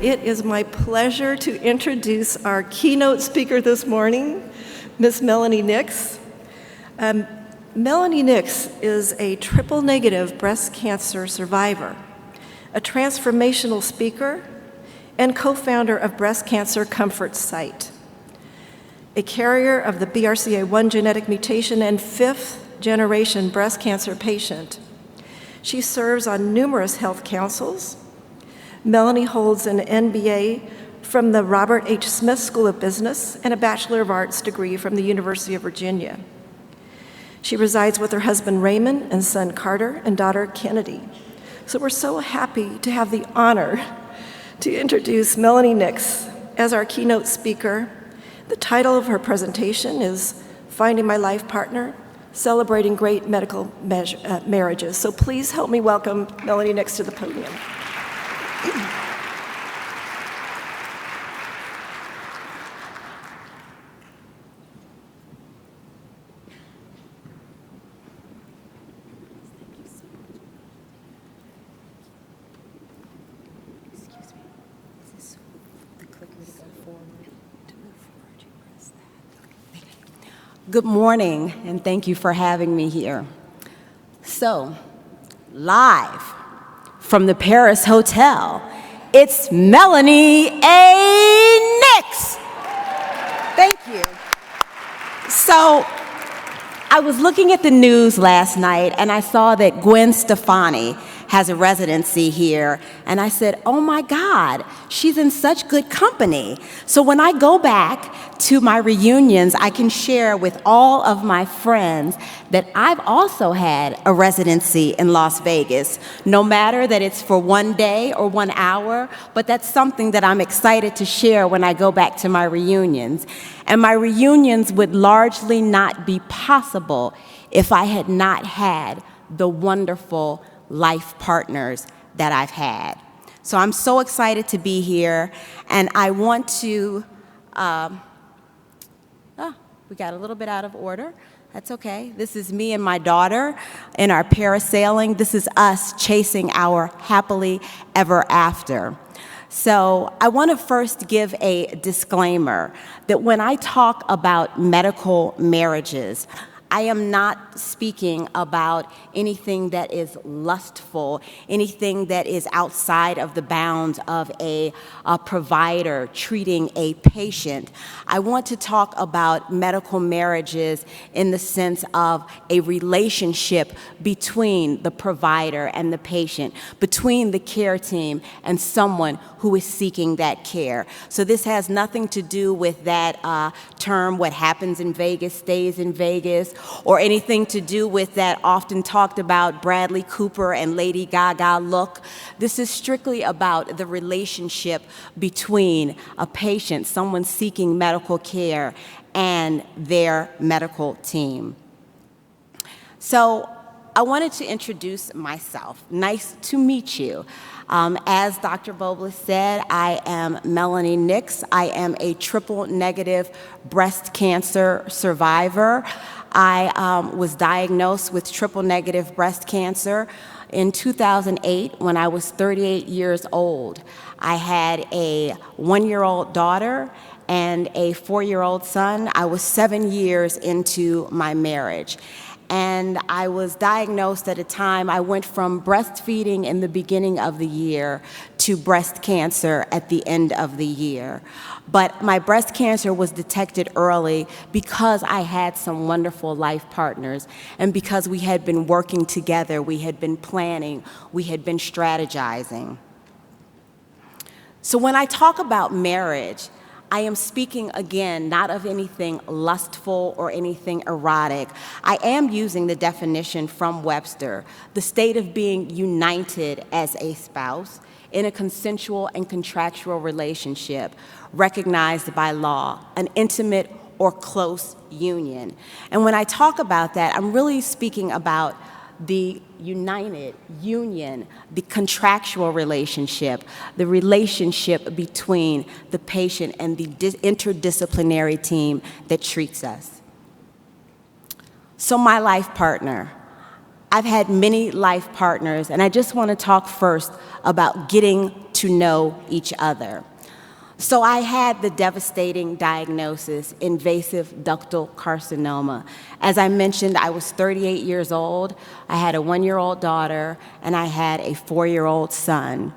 it is my pleasure to introduce our keynote speaker this morning, Ms. Melanie Nix. Melanie Nix is a triple-negative breast cancer survivor, a transformational speaker, and co-founder of Breast Cancer Comfort Site, a carrier of the BRCA1 genetic mutation and fifth-generation breast cancer patient. She serves on numerous health councils. Melanie holds an MBA from the Robert H. Smith School of Business and a Bachelor of Arts degree from the University of Virginia. She resides with her husband Raymond and son Carter and daughter Kennedy. So we're so happy to have the honor to introduce Melanie Nix as our keynote speaker. The title of her presentation is Finding My Life Partner, Celebrating Great Medical Marriages. So please help me welcome Melanie Nix to the podium. Good morning, and thank you for having me here. So, live from the Paris Hotel, it's Melanie A. Nix. Thank you. So, I was looking at the news last night, and I saw that Gwen Stefani has a residency here, and I said, oh my God, she's in such good company. So when I go back to my reunions, I can share with all of my friends that I've also had a residency in Las Vegas, no matter that it's for 1 day or 1 hour, but that's something that I'm excited to share when I go back to my reunions. And my reunions would largely not be possible if I had not had the wonderful life partners that I've had. So I'm so excited to be here, and I want to, we got a little bit out of order. That's okay. This is me and my daughter in our parasailing. This is us chasing our happily ever after. So I want to first give a disclaimer that when I talk about medical marriages, I am not speaking about anything that is lustful, anything that is outside of the bounds of a provider treating a patient. I want to talk about medical marriages in the sense of a relationship between the provider and the patient, between the care team and someone who is seeking that care. So this has nothing to do with that term, what happens in Vegas stays in Vegas, or anything to do with that often talked about Bradley Cooper and Lady Gaga look. This is strictly about the relationship between a patient, someone seeking medical care, and their medical team. So I wanted to introduce myself. Nice to meet you. As Dr. Bobles said, I am Melanie Nix. I am a triple-negative breast cancer survivor. I was diagnosed with triple-negative breast cancer in 2008 when I was 38 years old. I had a 1-year-old daughter and a 4-year-old son. I was 7 years into my marriage. And I was diagnosed at a time, I went from breastfeeding in the beginning of the year to breast cancer at the end of the year. But my breast cancer was detected early because I had some wonderful life partners and because we had been working together, we had been planning, we had been strategizing. So when I talk about marriage, I am speaking, again, not of anything lustful or anything erotic. I am using the definition from Webster, the state of being united as a spouse in a consensual and contractual relationship recognized by law, an intimate or close union. And when I talk about that, I'm really speaking about the united union, the contractual relationship, the relationship between the patient and the interdisciplinary team that treats us. So my life partner, I've had many life partners, and I just want to talk first about getting to know each other. So I had the devastating diagnosis, invasive ductal carcinoma. As I mentioned, I was 38 years old. I had a 1-year-old daughter, and I had a 4-year-old son.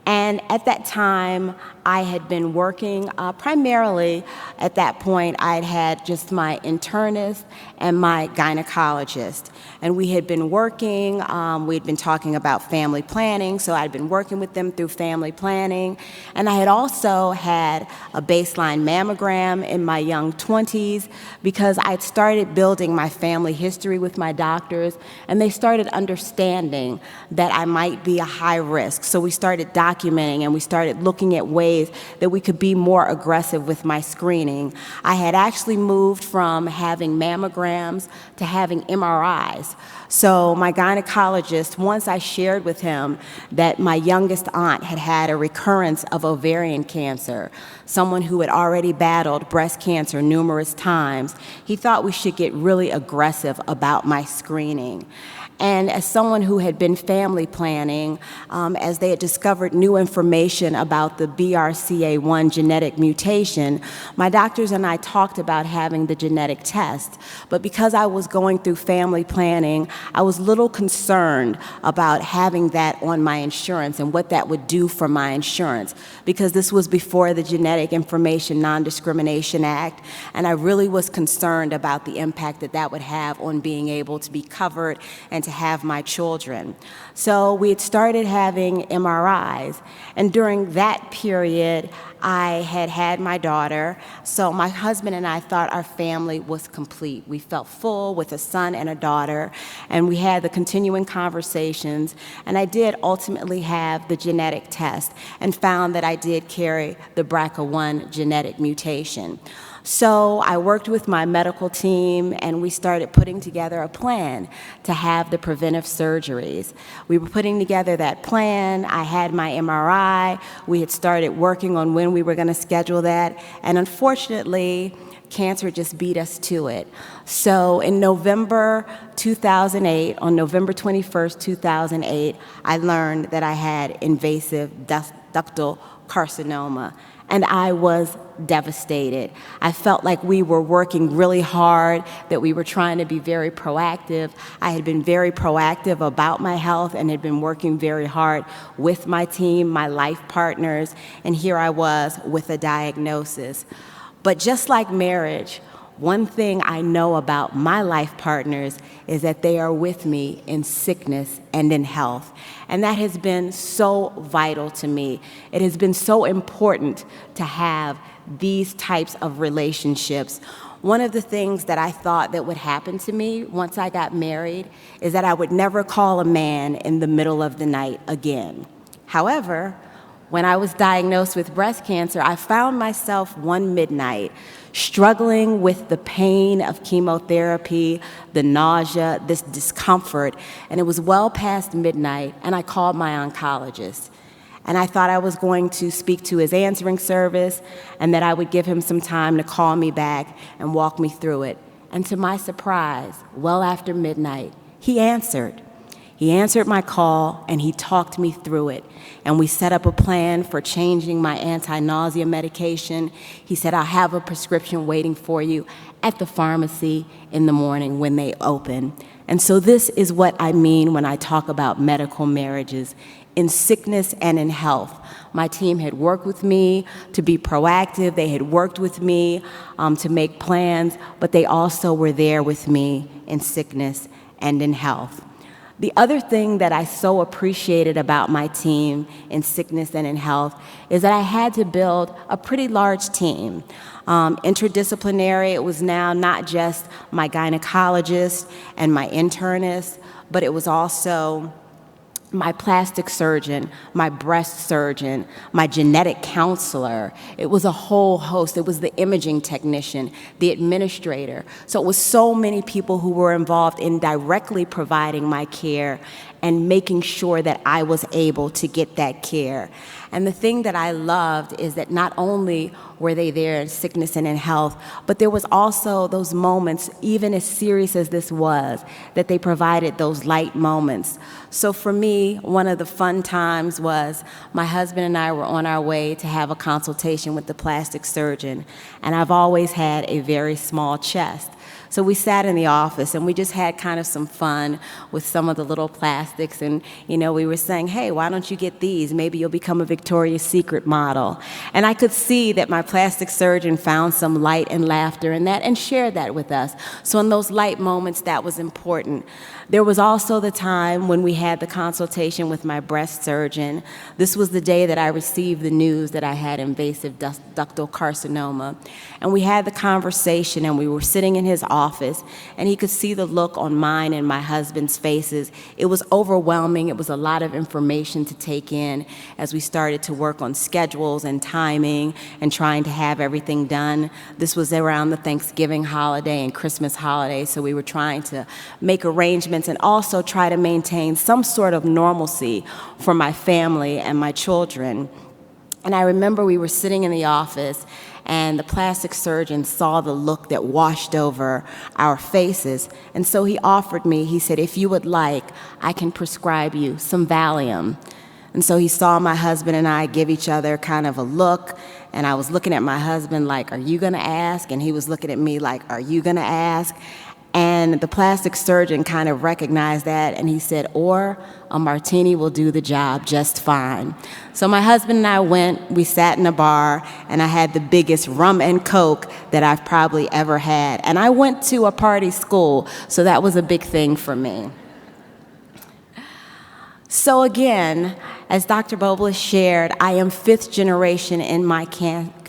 And at that time, I had been working primarily, at that point, I'd had just my internist and my gynecologist. And we had been working, we'd been talking about family planning, so I'd been working with them through family planning. And I had also had a baseline mammogram in my young 20s because I'd started building my family history with my doctors, and they started understanding that I might be a high risk. So we started documenting and we started looking at ways that we could be more aggressive with my screening. I had actually moved from having mammograms to having MRIs. So my gynecologist, once I shared with him that my youngest aunt had had a recurrence of ovarian cancer, someone who had already battled breast cancer numerous times, he thought we should get really aggressive about my screening. And as someone who had been family planning, as they had discovered new information about the BRCA1 genetic mutation, my doctors and I talked about having the genetic test. But because I was going through family planning, I was a little concerned about having that on my insurance and what that would do for my insurance, because this was before the Genetic Information Non-Discrimination Act, and I really was concerned about the impact that that would have on being able to be covered and to have my children. So we had started having MRIs, and during that period, I had had my daughter, so my husband and I thought our family was complete. We felt full with a son and a daughter, and we had the continuing conversations, and I did ultimately have the genetic test and found that I did carry the BRCA1 genetic mutation. So I worked with my medical team, and we started putting together a plan to have the preventive surgeries. We were putting together that plan. I had my MRI. We had started working on when we were going to schedule that, and unfortunately, cancer just beat us to it. So in November 2008, on November 21st, 2008, I learned that I had invasive ductal carcinoma, and I was devastated. I felt like we were working really hard, that we were trying to be very proactive. I had been very proactive about my health and had been working very hard with my team, my life partners, and here I was with a diagnosis. But just like marriage, one thing I know about my life partners is that they are with me in sickness and in health. And that has been so vital to me. It has been so important to have these types of relationships. One of the things that I thought that would happen to me once I got married is that I would never call a man in the middle of the night again. However, when I was diagnosed with breast cancer, I found myself one midnight struggling with the pain of chemotherapy, the nausea, this discomfort, and it was well past midnight, and I called my oncologist. And I thought I was going to speak to his answering service and that I would give him some time to call me back and walk me through it. And to my surprise, well after midnight, he answered. He answered my call, and he talked me through it. And we set up a plan for changing my anti-nausea medication. He said, I'll have a prescription waiting for you at the pharmacy in the morning when they open. And so this is what I mean when I talk about medical marriages. In sickness and in health, my team had worked with me to be proactive. They had worked with me to make plans, but they also were there with me in sickness and in health. The other thing that I so appreciated about my team in sickness and in health is that I had to build a pretty large team. Interdisciplinary, it was now not just my gynecologist and my internist, but it was also my plastic surgeon, my breast surgeon, my genetic counselor. It was a whole host. It was the imaging technician, the administrator. So it was so many people who were involved in directly providing my care and making sure that I was able to get that care. And the thing that I loved is that not only were they there in sickness and in health, but there was also those moments, even as serious as this was, that they provided those light moments. So for me, one of the fun times was my husband and I were on our way to have a consultation with the plastic surgeon, and I've always had a very small chest. So we sat in the office and we just had kind of some fun with some of the little plastics, and we were saying, hey, why don't you get these? Maybe you'll become a Victoria's Secret model. And I could see that my plastic surgeon found some light and laughter in that and shared that with us. So in those light moments, that was important. There was also the time when we had the consultation with my breast surgeon. This was the day that I received the news that I had invasive ductal carcinoma. And we had the conversation, and we were sitting in his office, and he could see the look on mine and my husband's faces. It was overwhelming. It was a lot of information to take in as we started to work on schedules and timing and trying to have everything done. This was around the Thanksgiving holiday and Christmas holiday, so we were trying to make arrangements and also try to maintain some sort of normalcy for my family and my children. And I remember we were sitting in the office, and the plastic surgeon saw the look that washed over our faces. And so he offered me, he said, if you would like, I can prescribe you some Valium. And so he saw my husband and I give each other kind of a look, and I was looking at my husband like, are you gonna ask? And he was looking at me like, are you gonna ask? And the plastic surgeon kind of recognized that, and he said, or a martini will do the job just fine. So my husband and I went, we sat in a bar, and I had the biggest rum and coke that I've probably ever had. And I went to a party school, so that was a big thing for me. So again, as Dr. Bobles shared, I am 5th generation in my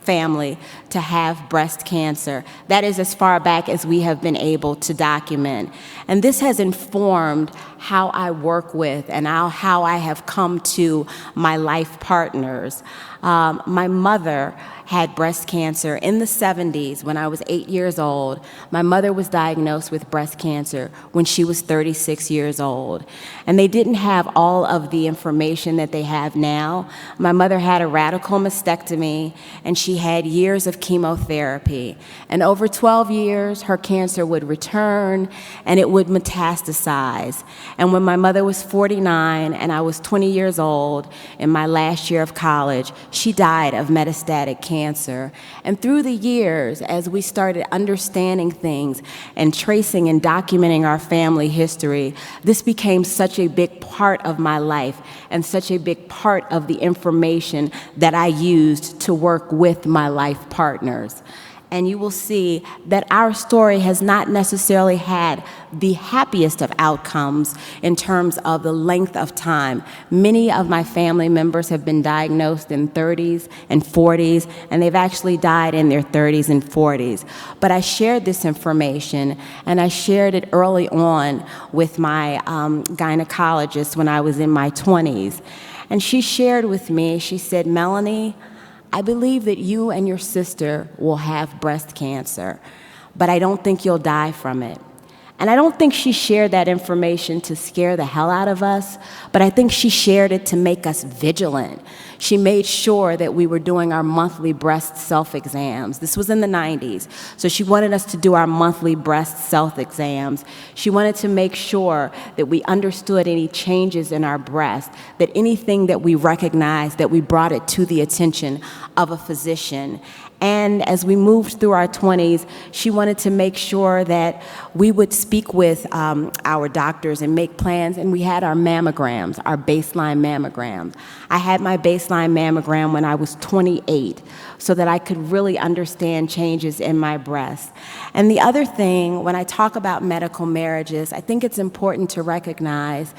family to have breast cancer. That is as far back as we have been able to document. And this has informed how I work with and how I have come to my life partners. My mother had breast cancer in the 70s when I was 8 years old. My mother was diagnosed with breast cancer when she was 36 years old. And they didn't have all of the information that they have now. My mother had a radical mastectomy, and she had years of chemotherapy. And over 12 years, her cancer would return, and it would metastasize. And when my mother was 49 and I was 20 years old in my last year of college, she died of metastatic cancer. And through the years, as we started understanding things and tracing and documenting our family history, this became such a big part of my life and such a big part of the information that I used to work with my life partners. And you will see that our story has not necessarily had the happiest of outcomes in terms of the length of time. Many of my family members have been diagnosed in 30s and 40s, and they've actually died in their 30s and 40s. But I shared this information, and I shared it early on with my gynecologist when I was in my 20s. And she shared with me, she said, Melanie, I believe that you and your sister will have breast cancer, but I don't think you'll die from it. And I don't think she shared that information to scare the hell out of us, but I think she shared it to make us vigilant. She made sure that we were doing our monthly breast self-exams. This was in the 90s, so she wanted us to do our monthly breast self-exams. She wanted to make sure that we understood any changes in our breast, that anything that we recognized, that we brought it to the attention of a physician. And as we moved through our 20s, she wanted to make sure that we would speak with our doctors and make plans, and we had our mammograms, our baseline mammograms. I had my baseline mammogram when I was 28 so that I could really understand changes in my breast. And the other thing, when I talk about medical marriages, I think it's important to recognize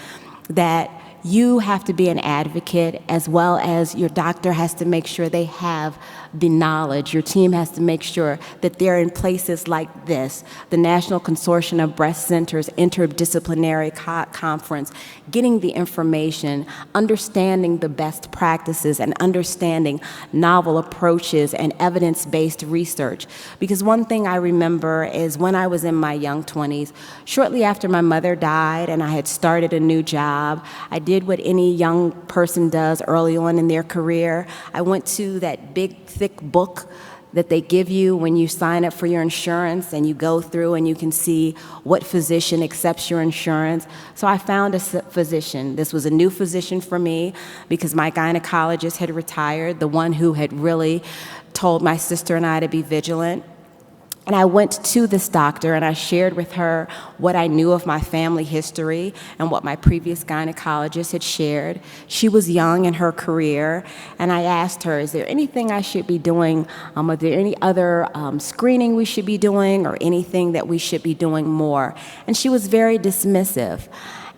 that you have to be an advocate, as well as your doctor has to make sure they have the knowledge. Your team has to make sure that they're in places like this, the National Consortium of Breast Centers Interdisciplinary Conference, getting the information, understanding the best practices, and understanding novel approaches and evidence-based research. Because one thing I remember is when I was in my young 20s, shortly after my mother died and I had started a new job, I did what any young person does early on in their career. I went to that big, thick book that they give you when you sign up for your insurance, and you go through and you can see what physician accepts your insurance. So I found a physician. This was a new physician for me because my gynecologist had retired, the one who had really told my sister and I to be vigilant. And I went to this doctor and I shared with her what I knew of my family history and what my previous gynecologist had shared. She was young in her career, and I asked her, is there anything I should be doing? Are there any other screening we should be doing, or anything that we should be doing more? And she was very dismissive.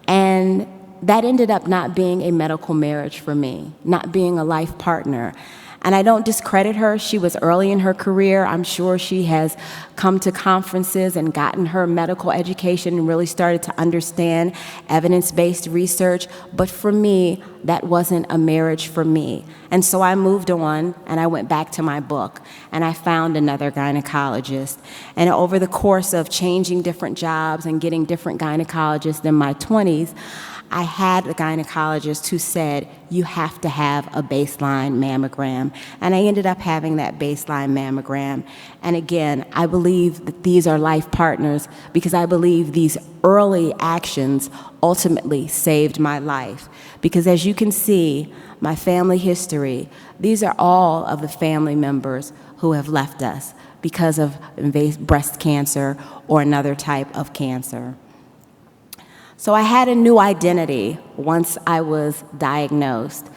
And that ended up not being a medical marriage for me, not being a life partner. And I don't discredit her. She was early in her career. I'm sure she has come to conferences and gotten her medical education and really started to understand evidence-based research. But for me, that wasn't a marriage for me. And so I moved on and I went back to my book and I found another gynecologist. And over the course of changing different jobs and getting different gynecologists in my 20s, I had a gynecologist who said, you have to have a baseline mammogram. And I ended up having that baseline mammogram. And again, I believe that these are life partners because I believe these early actions ultimately saved my life. Because as you can see, my family history, these are all of the family members who have left us because of breast cancer or another type of cancer. So I had a new identity once I was diagnosed.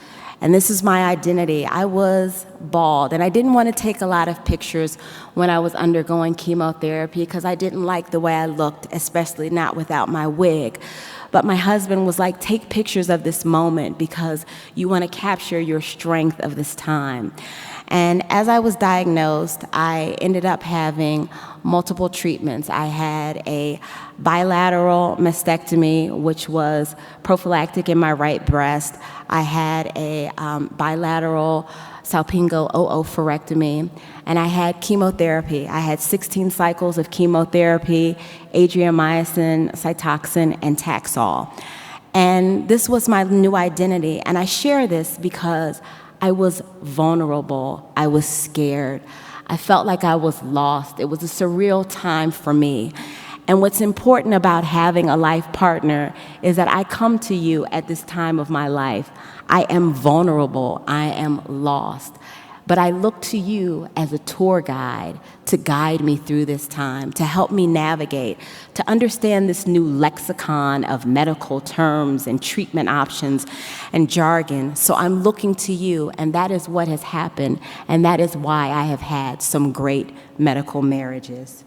And this is my identity. I was bald, and I didn't want to take a lot of pictures when I was undergoing chemotherapy because I didn't like the way I looked, especially not without my wig. But my husband was like, take pictures of this moment because you want to capture your strength of this time. And as I was diagnosed, I ended up having multiple treatments. I had a bilateral mastectomy, which was prophylactic in my right breast. I had a bilateral salpingo-oophorectomy, and I had chemotherapy. I had 16 cycles of chemotherapy, adriamycin, Cytoxan, and Taxol. And this was my new identity, and I share this because I was vulnerable. I was scared. I felt like I was lost. It was a surreal time for me. And what's important about having a life partner is that I come to you at this time of my life. I am vulnerable. I am lost. But I look to you as a tour guide to guide me through this time, to help me navigate, to understand this new lexicon of medical terms and treatment options and jargon. So I'm looking to you, and that is what has happened, and that is why I have had some great medical marriages.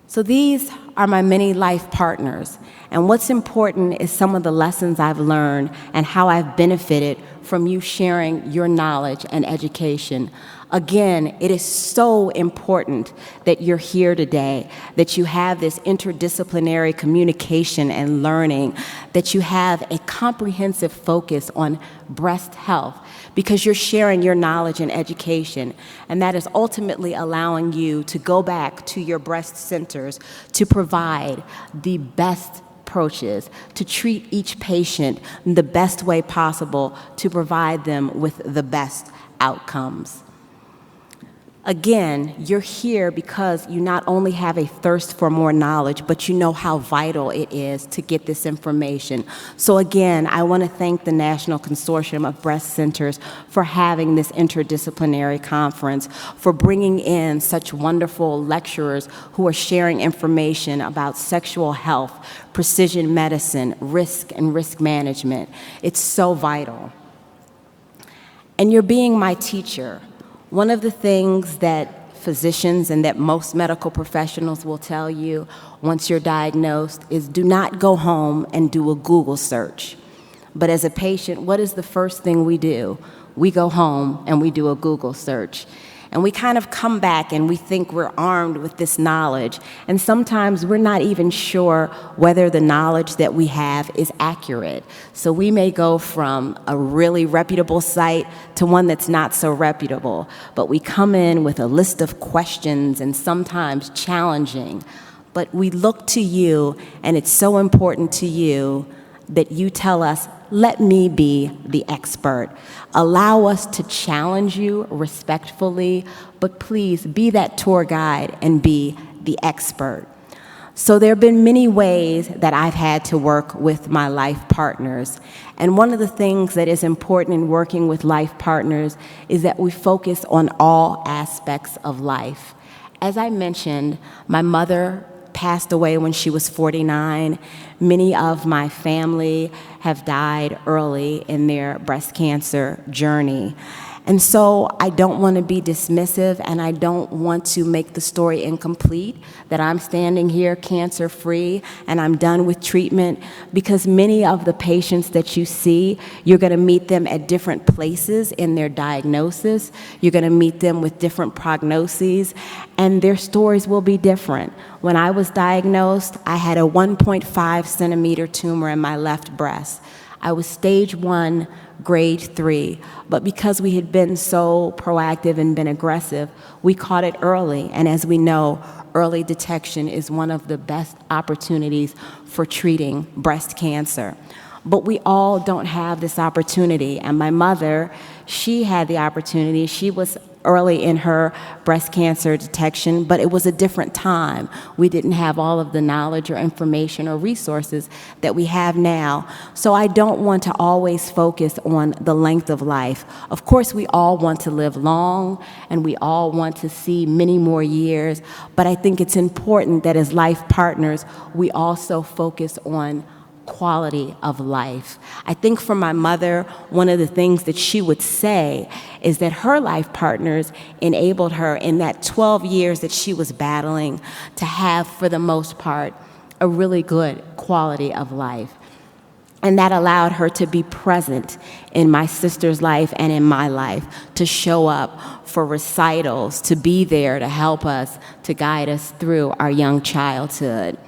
So these are my many life partners, and what's important is some of the lessons I've learned and how I've benefited from you sharing your knowledge and education. Again, it is so important that you're here today, that you have this interdisciplinary communication and learning, that you have a comprehensive focus on breast health, because you're sharing your knowledge and education, and that is ultimately allowing you to go back to your breast centers to provide the best approaches, to treat each patient the best way possible, to provide them with the best outcomes. Again, you're here because you not only have a thirst for more knowledge, but you know how vital it is to get this information. So again, I want to thank the National Consortium of Breast Centers for having this interdisciplinary conference, for bringing in such wonderful lecturers who are sharing information about sexual health, precision medicine, risk and risk management. It's so vital. And you're being my teacher. One of the things that physicians and that most medical professionals will tell you once you're diagnosed is do not go home and do a Google search. But as a patient, what is the first thing we do? We go home and we do a Google search. And we kind of come back and we think we're armed with this knowledge. And sometimes we're not even sure whether the knowledge that we have is accurate. So we may go from a really reputable site to one that's not so reputable. But we come in with a list of questions and sometimes challenging. But we look to you, and it's so important to you that you tell us, let me be the expert. Allow us to challenge you respectfully, but please be that tour guide and be the expert. So there have been many ways that I've had to work with my life partners. And one of the things that is important in working with life partners is that we focus on all aspects of life. As I mentioned, my mother passed away when she was 49. Many of my family have died early in their breast cancer journey. And so I don't want to be dismissive, and I don't want to make the story incomplete, that I'm standing here cancer-free and I'm done with treatment, because many of the patients that you see, you're going to meet them at different places in their diagnosis. You're going to meet them with different prognoses, and their stories will be different. When I was diagnosed, I had a 1.5 centimeter tumor in my left breast. I was stage 1, grade 3, but because we had been so proactive and been aggressive, we caught it early, and as we know, early detection is one of the best opportunities for treating breast cancer. But we all don't have this opportunity, and my mother, she had the opportunity. She was early in her breast cancer detection, but it was a different time. We didn't have all of the knowledge or information or resources that we have now. So I don't want to always focus on the length of life. Of course, we all want to live long, and we all want to see many more years, but I think it's important that as life partners, we also focus on quality of life. I think for my mother, one of the things that she would say is that her life partners enabled her in that 12 years that she was battling to have, for the most part, a really good quality of life. And that allowed her to be present in my sister's life and in my life, to show up for recitals, to be there to help us, to guide us through our young childhood.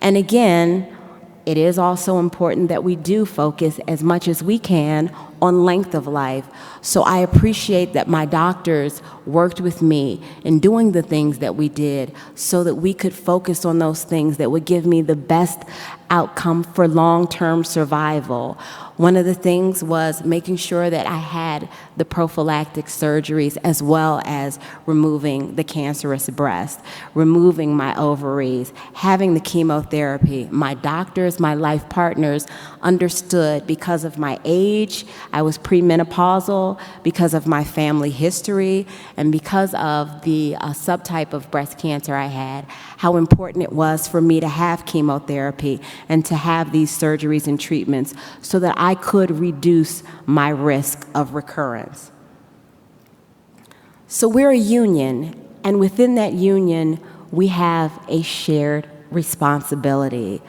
And again, it is also important that we do focus as much as we can on length of life. So I appreciate that my doctors worked with me in doing the things that we did so that we could focus on those things that would give me the best outcome for long-term survival. One of the things was making sure that I had the prophylactic surgeries, as well as removing the cancerous breast, removing my ovaries, having the chemotherapy. My doctors, my life partners understood, because of my age, I was premenopausal, because of my family history, and because of the subtype of breast cancer I had, how important it was for me to have chemotherapy and to have these surgeries and treatments so that I could reduce my risk of recurrence. So we're a union, and within that union, we have a shared responsibility.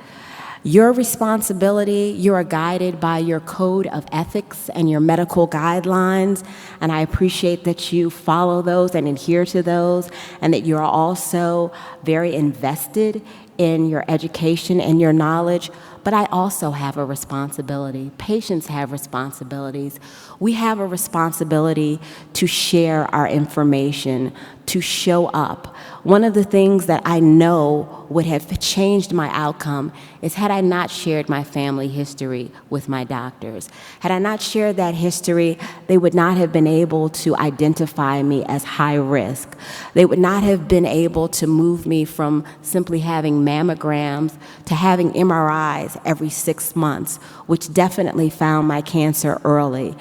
Your responsibility, you are guided by your code of ethics and your medical guidelines, and I appreciate that you follow those and adhere to those, and that you're also very invested in your education and your knowledge. But I also have a responsibility. Patients have responsibilities. We have a responsibility to share our information, to show up. One of the things that I know would have changed my outcome is had I not shared my family history with my doctors. Had I not shared that history, they would not have been able to identify me as high risk. They would not have been able to move me from simply having mammograms to having MRIs every 6 months, which definitely found my cancer early.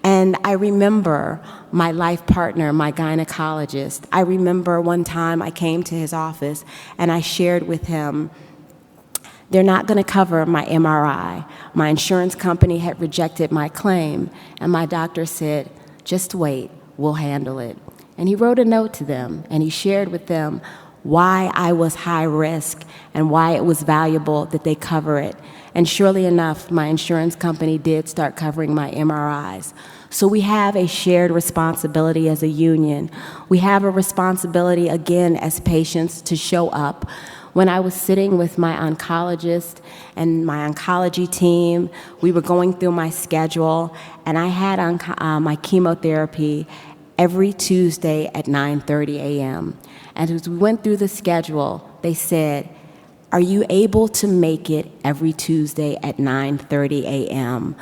And I remember my life partner, my gynecologist. I remember one time I came to his office and I shared with him, they're not going to cover my MRI. My insurance company had rejected my claim, and my doctor said, just wait, we'll handle it. And he wrote a note to them, and he shared with them why I was high risk and why it was valuable that they cover it. And surely enough, my insurance company did start covering my MRIs. So we have a shared responsibility as a union. We have a responsibility, again, as patients to show up. When I was sitting with my oncologist and my oncology team, we were going through my schedule, and I had my chemotherapy every Tuesday at 9:30 a.m. And as we went through the schedule, they said, "Are you able to make it every Tuesday at 9:30 a.m.?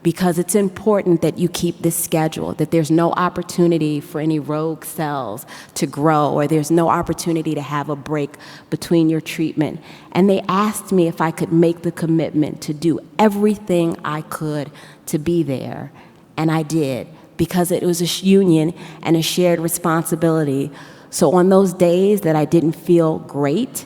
Because it's important that you keep this schedule, that there's no opportunity for any rogue cells to grow, or there's no opportunity to have a break between your treatment." And they asked me if I could make the commitment to do everything I could to be there. And I did, because it was a union and a shared responsibility. So on those days that I didn't feel great,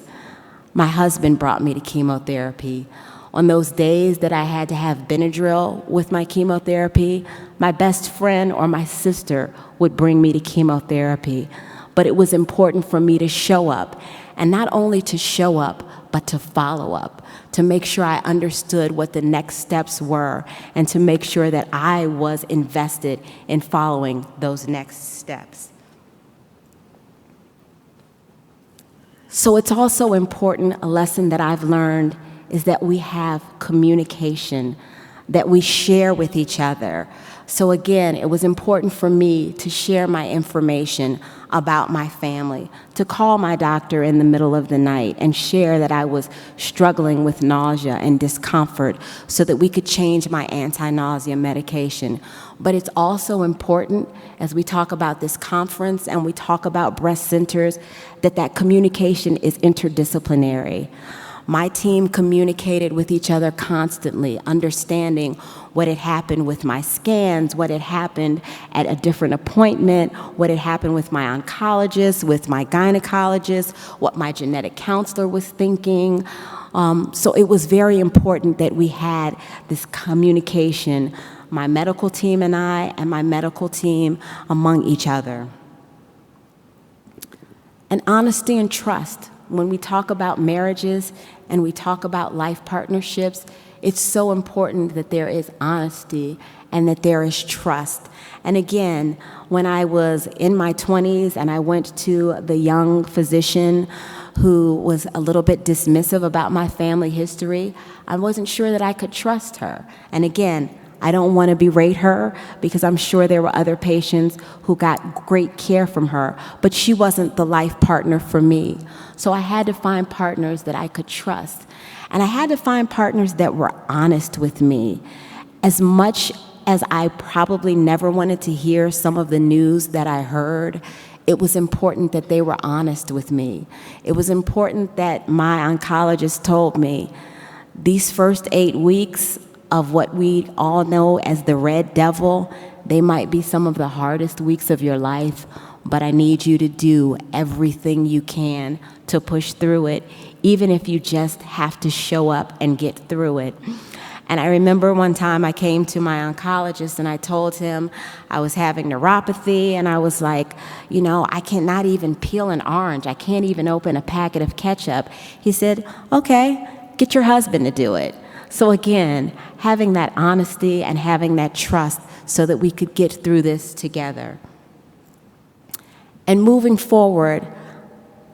my husband brought me to chemotherapy. On those days that I had to have Benadryl with my chemotherapy, my best friend or my sister would bring me to chemotherapy. But it was important for me to show up, and not only to show up, but to follow up, to make sure I understood what the next steps were, and to make sure that I was invested in following those next steps. So it's also important, a lesson that I've learned is that we have communication, that we share with each other. So again, it was important for me to share my information about my family, to call my doctor in the middle of the night and share that I was struggling with nausea and discomfort so that we could change my anti-nausea medication. But it's also important, as we talk about this conference and we talk about breast centers, that communication is interdisciplinary. My team communicated with each other constantly, understanding what had happened with my scans, what had happened at a different appointment, what had happened with my oncologist, with my gynecologist, what my genetic counselor was thinking. So it was very important that we had this communication, my medical team and I, and my medical team among each other. And honesty and trust. When we talk about marriages and we talk about life partnerships, it's so important that there is honesty and that there is trust. And again, when I was in my 20s and I went to the young physician who was a little bit dismissive about my family history, I wasn't sure that I could trust her. And again, I don't want to berate her because I'm sure there were other patients who got great care from her, but she wasn't the life partner for me. So I had to find partners that I could trust. And I had to find partners that were honest with me. As much as I probably never wanted to hear some of the news that I heard, it was important that they were honest with me. It was important that my oncologist told me, these first 8 weeks of what we all know as the red devil, they might be some of the hardest weeks of your life, but I need you to do everything you can to push through it, even if you just have to show up and get through it. And I remember one time I came to my oncologist and I told him I was having neuropathy, and I was like, I cannot even peel an orange. I can't even open a packet of ketchup. He said, okay, get your husband to do it. So again, having that honesty and having that trust so that we could get through this together. And moving forward,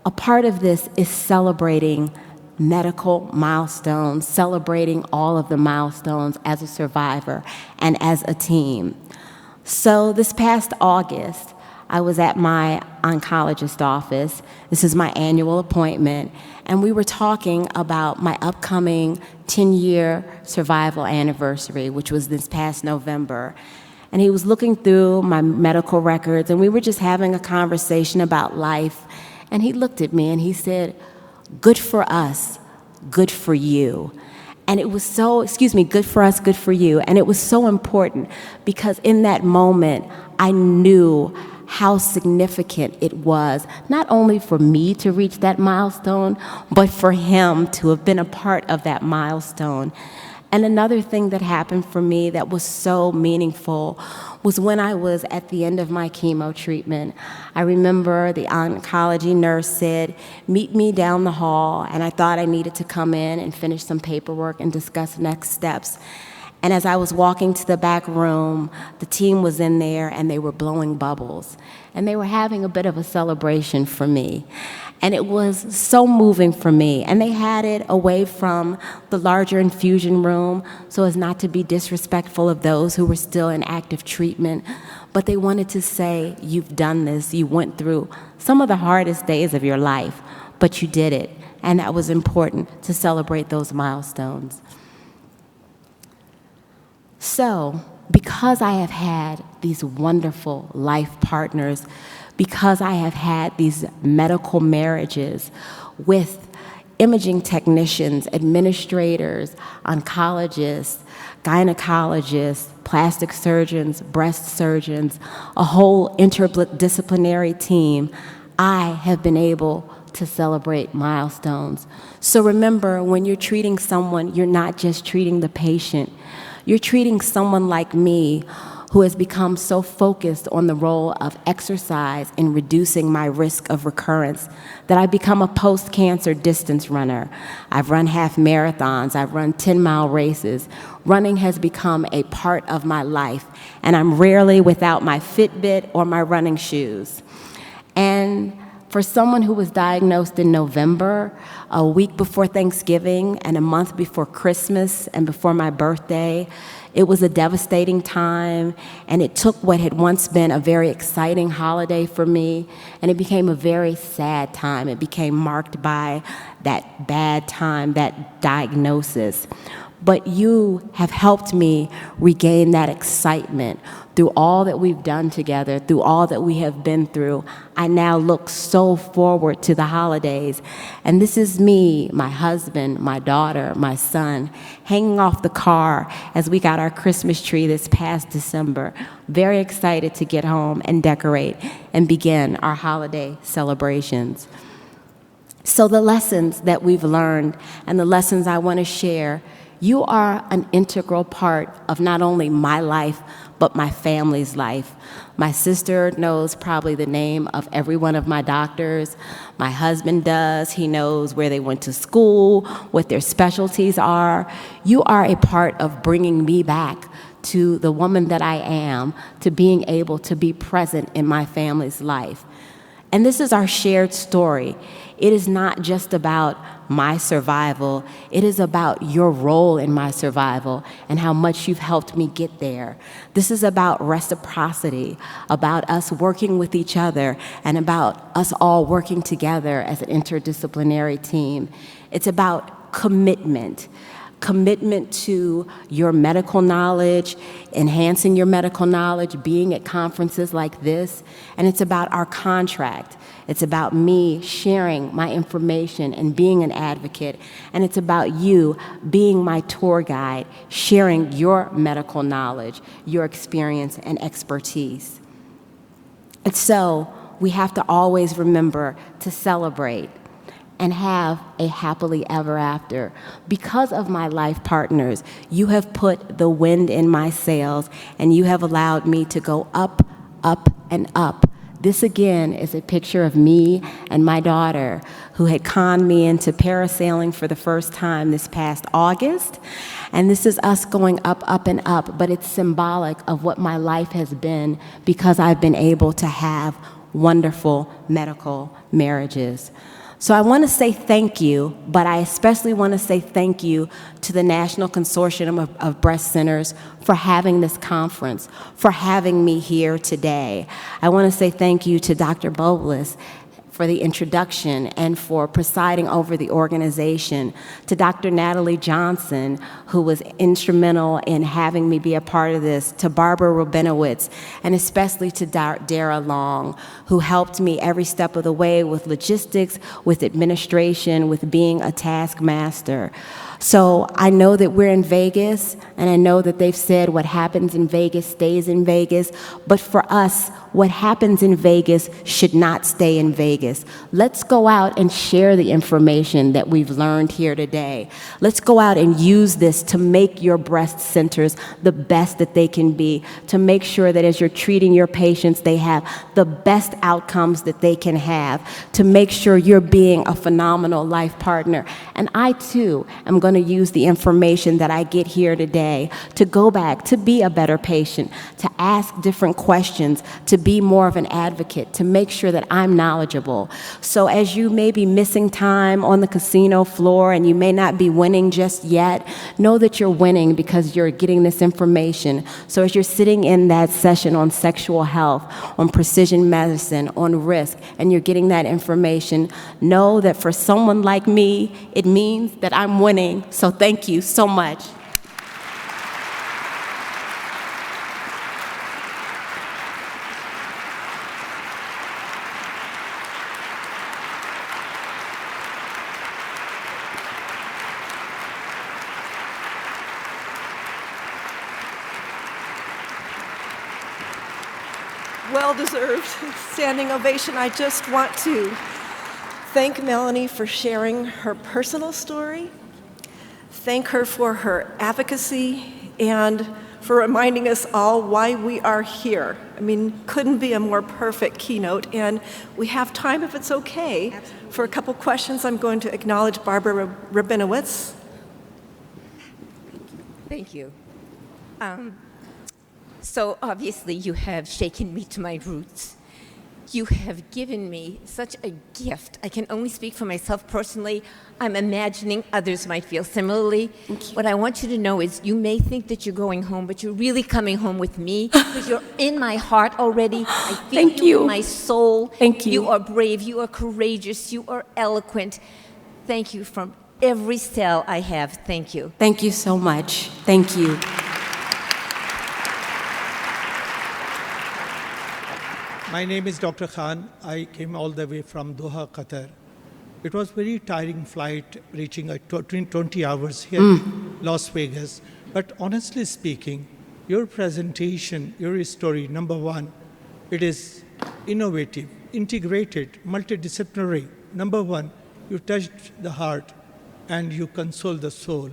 a part of this is celebrating medical milestones, celebrating all of the milestones as a survivor and as a team. So this past August, I was at my oncologist office. This is my annual appointment, and we were talking about my upcoming 10-year survival anniversary, which was this past November. And he was looking through my medical records, and we were just having a conversation about life. And he looked at me and he said, "Good for us, good for you." And it was good for us, good for you. And it was so important because in that moment, I knew how significant it was, not only for me to reach that milestone, but for him to have been a part of that milestone. And another thing that happened for me that was so meaningful was when I was at the end of my chemo treatment. I remember the oncology nurse said, "Meet me down the hall," and I thought I needed to come in and finish some paperwork and discuss next steps. And as I was walking to the back room, the team was in there and they were blowing bubbles. And they were having a bit of a celebration for me. And it was so moving for me. And they had it away from the larger infusion room so as not to be disrespectful of those who were still in active treatment. But they wanted to say, "You've done this. You went through some of the hardest days of your life, but you did it." And that was important to celebrate those milestones. So, because I have had these wonderful life partners, because I have had these medical marriages with imaging technicians, administrators, oncologists, gynecologists, plastic surgeons, breast surgeons, a whole interdisciplinary team, I have been able to celebrate milestones. So remember, when you're treating someone, you're not just treating the patient. You're treating someone like me who has become so focused on the role of exercise in reducing my risk of recurrence that I've become a post-cancer distance runner. I've run half marathons, I've run 10-mile races. Running has become a part of my life, and I'm rarely without my Fitbit or my running shoes. And for someone who was diagnosed in November, a week before Thanksgiving and a month before Christmas and before my birthday, it was a devastating time, and it took what had once been a very exciting holiday for me, and it became a very sad time. It became marked by that bad time, that diagnosis. But you have helped me regain that excitement through all that we've done together, through all that we have been through. I now look so forward to the holidays. And this is me, my husband, my daughter, my son, hanging off the car as we got our Christmas tree this past December. Very excited to get home and decorate and begin our holiday celebrations. So the lessons that we've learned and the lessons I want to share, you are an integral part of not only my life, but my family's life. My sister knows probably the name of every one of my doctors. My husband does. He knows where they went to school, what their specialties are. You are a part of bringing me back to the woman that I am, to being able to be present in my family's life. And this is our shared story. It is not just about my survival. It is about your role in my survival and how much you've helped me get there. This is about reciprocity, about us working with each other, and about us all working together as an interdisciplinary team. It's about commitment. Commitment to your medical knowledge, enhancing your medical knowledge, being at conferences like this. And it's about our contract. It's about me sharing my information and being an advocate. And it's about you being my tour guide, sharing your medical knowledge, your experience and expertise. And so we have to always remember to celebrate and have a happily ever after. Because of my life partners, you have put the wind in my sails, and you have allowed me to go up, up, and up. This again is a picture of me and my daughter, who had conned me into parasailing for the first time this past August. And this is us going up, up, and up, but it's symbolic of what my life has been because I've been able to have wonderful medical marriages. So I want to say thank you, but I especially want to say thank you to the National Consortium of Breast Centers for having this conference, for having me here today. I want to say thank you to Dr. Bobles for the introduction and for presiding over the organization, to Dr. Natalie Johnson, who was instrumental in having me be a part of this, to Barbara Rabinowitz, and especially to Dara Long, who helped me every step of the way with logistics, with administration, with being a taskmaster. So I know that we're in Vegas, and I know that they've said what happens in Vegas stays in Vegas, but for us, what happens in Vegas should not stay in Vegas. Let's go out and share the information that we've learned here today. Let's go out and use this to make your breast centers the best that they can be, to make sure that as you're treating your patients, they have the best outcomes that they can have, to make sure you're being a phenomenal life partner. And I, too, am going to use the information that I get here today to go back, to be a better patient, to ask different questions, to be more of an advocate, to make sure that I'm knowledgeable. So as you may be missing time on the casino floor and you may not be winning just yet, know that you're winning because you're getting this information. So as you're sitting in that session on sexual health, on precision medicine, on risk, and you're getting that information, know that for someone like me, it means that I'm winning. So thank you so much. Well-deserved standing ovation. I just want to thank Melanie for sharing her personal story, thank her for her advocacy, and for reminding us all why we are here. I mean, couldn't be a more perfect keynote, and we have time, if it's okay, for a couple questions. I'm going to acknowledge Barbara Rabinowitz. Thank you. So obviously you have shaken me to my roots. You have given me such a gift. I can only speak for myself personally. I'm imagining others might feel similarly. What I want you to know is you may think that you're going home, but you're really coming home with me because you're in my heart already. I feel you in my soul. Thank you. You are brave. You are courageous. You are eloquent. Thank you from every cell I have. Thank you. Thank you so much. Thank you. My name is Dr. Khan. I came all the way from Doha, Qatar. It was very tiring flight, reaching 20 hours here in Las Vegas. But honestly speaking, your presentation, your story, number one, it is innovative, integrated, multidisciplinary. Number one, you touched the heart and you console the soul.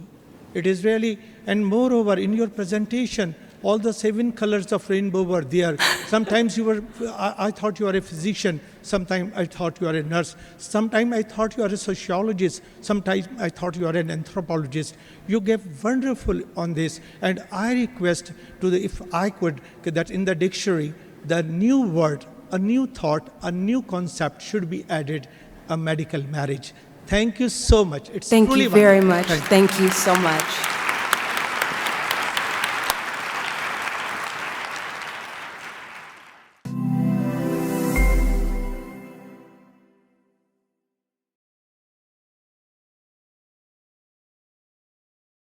It is really, and moreover, in your presentation, all the 7 colors of rainbow were there. Sometimes you were, I thought you were a physician. Sometimes I thought you were a nurse. Sometimes I thought you were a sociologist. Sometimes I thought you were an anthropologist. You gave wonderful on this. And I request to the, if I could, that in the dictionary, the new word, a new thought, a new concept should be added, a medical marriage. Thank you so much. It's Thank truly you very wonderful. much. Thank you so much.